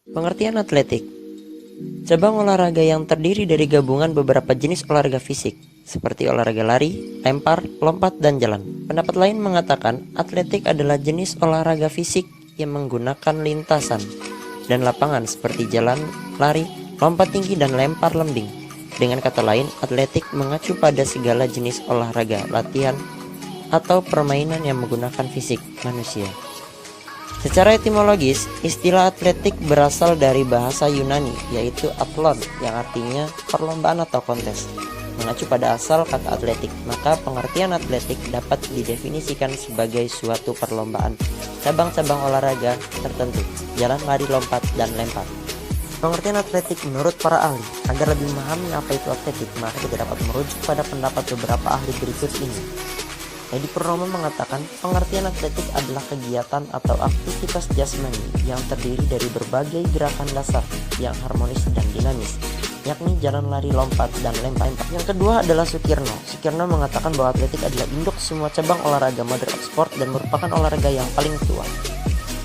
Pengertian atletik. Cabang olahraga yang terdiri dari gabungan beberapa jenis olahraga fisik, seperti olahraga lari, lempar, lompat, dan jalan. Pendapat lain mengatakan atletik adalah jenis olahraga fisik yang menggunakan lintasan dan lapangan seperti jalan, lari, lompat tinggi, dan lempar lembing. Dengan kata lain, atletik mengacu pada segala jenis olahraga, latihan, atau permainan yang menggunakan fisik manusia. Secara etimologis, istilah atletik berasal dari bahasa Yunani, yaitu athlon, yang artinya perlombaan atau kontes. Mengacu pada asal kata atletik, maka pengertian atletik dapat didefinisikan sebagai suatu perlombaan, cabang-cabang olahraga tertentu, jalan, lari, lompat, dan lempar. Pengertian atletik menurut para ahli, agar lebih memahami apa itu atletik, maka kita dapat merujuk pada pendapat beberapa ahli berikut ini. Edi Purnomo mengatakan pengertian atletik adalah kegiatan atau aktivitas jasmani yang terdiri dari berbagai gerakan dasar yang harmonis dan dinamis, yakni jalan, lari, lompat, dan lempar. Yang kedua adalah Sukirno. Sukirno mengatakan bahwa atletik adalah induk semua cabang olahraga modern sport dan merupakan olahraga yang paling tua.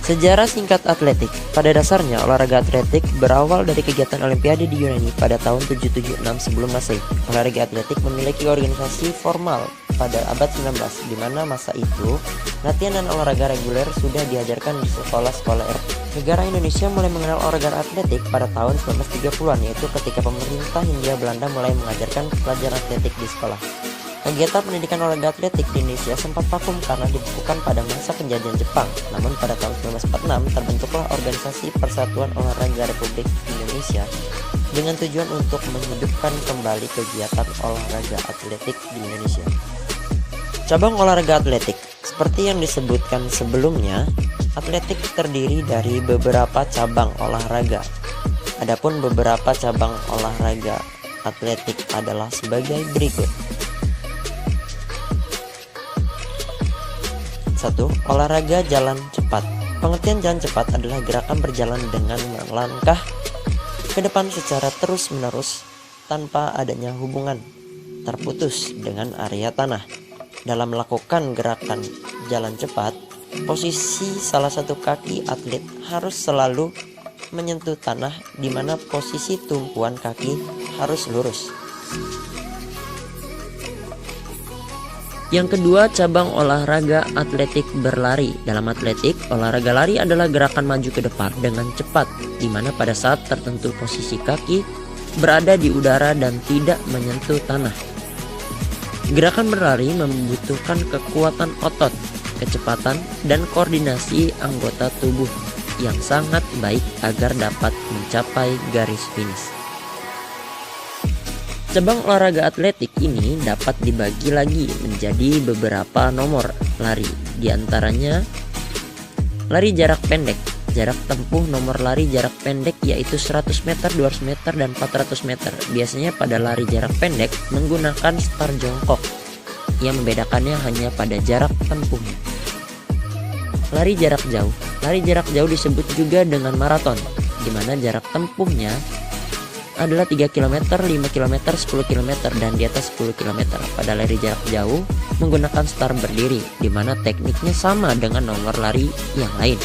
Sejarah singkat atletik. Pada dasarnya, olahraga atletik berawal dari kegiatan Olimpiade di Yunani pada tahun 776 sebelum Masehi. Olahraga atletik memiliki organisasi formal pada abad 19, di mana masa itu latihan dan olahraga reguler sudah diajarkan di sekolah-sekolah Eropa. Negara Indonesia mulai mengenal olahraga atletik pada tahun 1930-an, yaitu ketika pemerintah Hindia Belanda mulai mengajarkan pelajaran atletik di sekolah. Kegiatan pendidikan olahraga atletik di Indonesia sempat vakum karena dibekukan pada masa penjajahan Jepang. Namun pada tahun 1946 terbentuklah Organisasi Persatuan Olahraga Republik Indonesia dengan tujuan untuk menghidupkan kembali kegiatan olahraga atletik di Indonesia. Cabang olahraga atletik. Seperti yang disebutkan sebelumnya, atletik terdiri dari beberapa cabang olahraga. Adapun beberapa cabang olahraga atletik adalah sebagai berikut. 1. Olahraga jalan cepat. Pengertian jalan cepat adalah gerakan berjalan dengan melangkah ke depan secara terus-menerus tanpa adanya hubungan terputus dengan area tanah. Dalam melakukan gerakan jalan cepat, posisi salah satu kaki atlet harus selalu menyentuh tanah, di mana posisi tumpuan kaki harus lurus. Yang kedua, cabang olahraga atletik berlari. Dalam atletik, olahraga lari adalah gerakan maju ke depan dengan cepat, di mana pada saat tertentu posisi kaki berada di udara dan tidak menyentuh tanah. Gerakan berlari membutuhkan kekuatan otot, kecepatan, dan koordinasi anggota tubuh yang sangat baik agar dapat mencapai garis finish. Cabang olahraga atletik ini dapat dibagi lagi menjadi beberapa nomor lari. Di antaranya lari jarak pendek. Jarak tempuh nomor lari jarak pendek yaitu 100 meter, 200 meter, dan 400 meter. Biasanya pada lari jarak pendek menggunakan start jongkok. Yang membedakannya hanya pada jarak tempuhnya. Lari jarak jauh. Lari jarak jauh disebut juga dengan maraton, di mana jarak tempuhnya adalah 3 km, 5 km, 10 km, dan di atas 10 km. Pada lari jarak jauh menggunakan start berdiri, di mana tekniknya sama dengan nomor lari yang lain.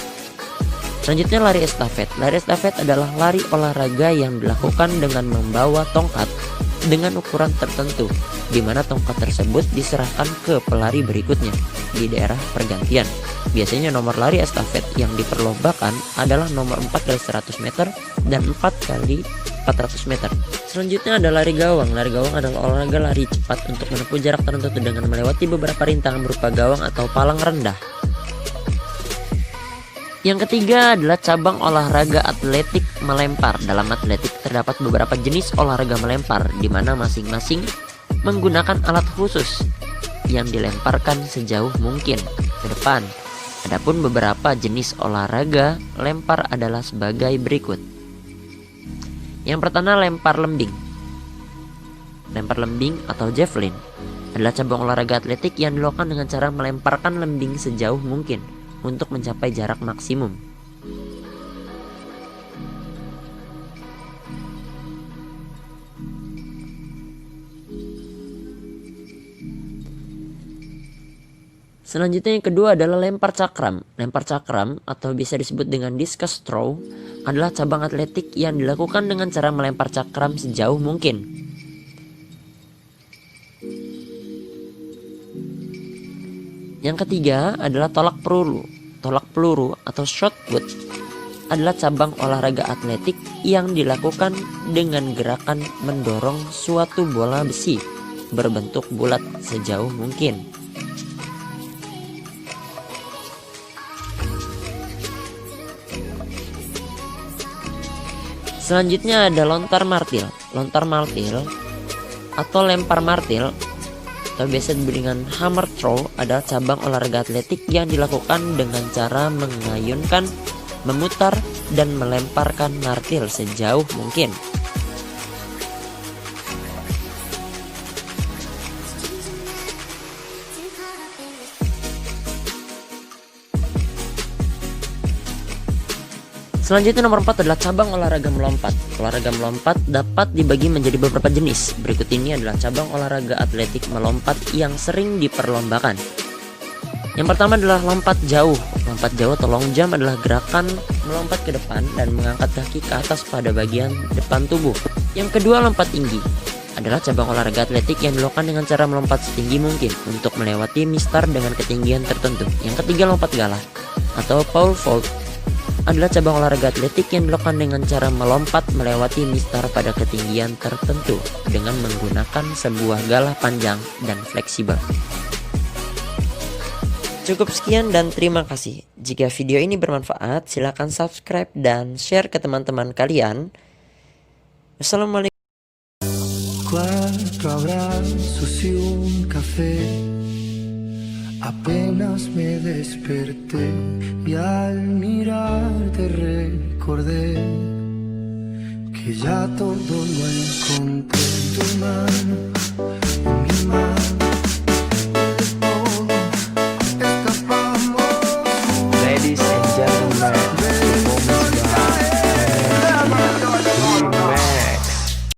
Selanjutnya lari estafet. Lari estafet adalah lari olahraga yang dilakukan dengan membawa tongkat dengan ukuran tertentu, di mana tongkat tersebut diserahkan ke pelari berikutnya di daerah pergantian. Biasanya nomor lari estafet yang diperlombakan adalah nomor 4 kali 100 meter dan 4 kali 400 meter. Selanjutnya ada lari gawang. Lari gawang adalah olahraga lari cepat untuk menempuh jarak tertentu dengan melewati beberapa rintangan berupa gawang atau palang rendah. Yang ketiga adalah cabang olahraga atletik melempar. Dalam atletik terdapat beberapa jenis olahraga melempar, di mana masing-masing menggunakan alat khusus yang dilemparkan sejauh mungkin ke depan. Adapun beberapa jenis olahraga lempar adalah sebagai berikut. Yang pertama, lempar lembing. Lempar lembing atau javelin adalah cabang olahraga atletik yang dilakukan dengan cara melemparkan lembing sejauh mungkin untuk mencapai jarak maksimum. Selanjutnya yang kedua adalah lempar cakram. Lempar cakram atau bisa disebut dengan discus throw adalah cabang atletik yang dilakukan dengan cara melempar cakram sejauh mungkin. Yang ketiga adalah tolak peluru. Tolak peluru atau shot put adalah cabang olahraga atletik yang dilakukan dengan gerakan mendorong suatu bola besi berbentuk bulat sejauh mungkin. Selanjutnya ada lontar martil. Lontar martil atau lempar martil atau biasa disebut dengan hammer throw adalah cabang olahraga atletik yang dilakukan dengan cara mengayunkan, memutar, dan melemparkan martil sejauh mungkin. Selanjutnya nomor 4 adalah cabang olahraga melompat. Olahraga melompat dapat dibagi menjadi beberapa jenis. Berikut ini adalah cabang olahraga atletik melompat yang sering diperlombakan. Yang pertama adalah lompat jauh. Lompat jauh atau long jump adalah gerakan melompat ke depan dan mengangkat kaki ke atas pada bagian depan tubuh. Yang kedua, lompat tinggi adalah cabang olahraga atletik yang dilakukan dengan cara melompat setinggi mungkin untuk melewati mistar dengan ketinggian tertentu. Yang ketiga, lompat galah atau pole vault adalah cabang olahraga atletik yang dilakukan dengan cara melompat melewati mistar pada ketinggian tertentu dengan menggunakan sebuah galah panjang dan fleksibel. Cukup sekian dan terima kasih. Jika video ini bermanfaat, silakan subscribe dan share ke teman-teman kalian. Wassalamualaikum. 4 abrazos y un café. Apenas me desperté y al mirarte recordé que ya todo lo encontré.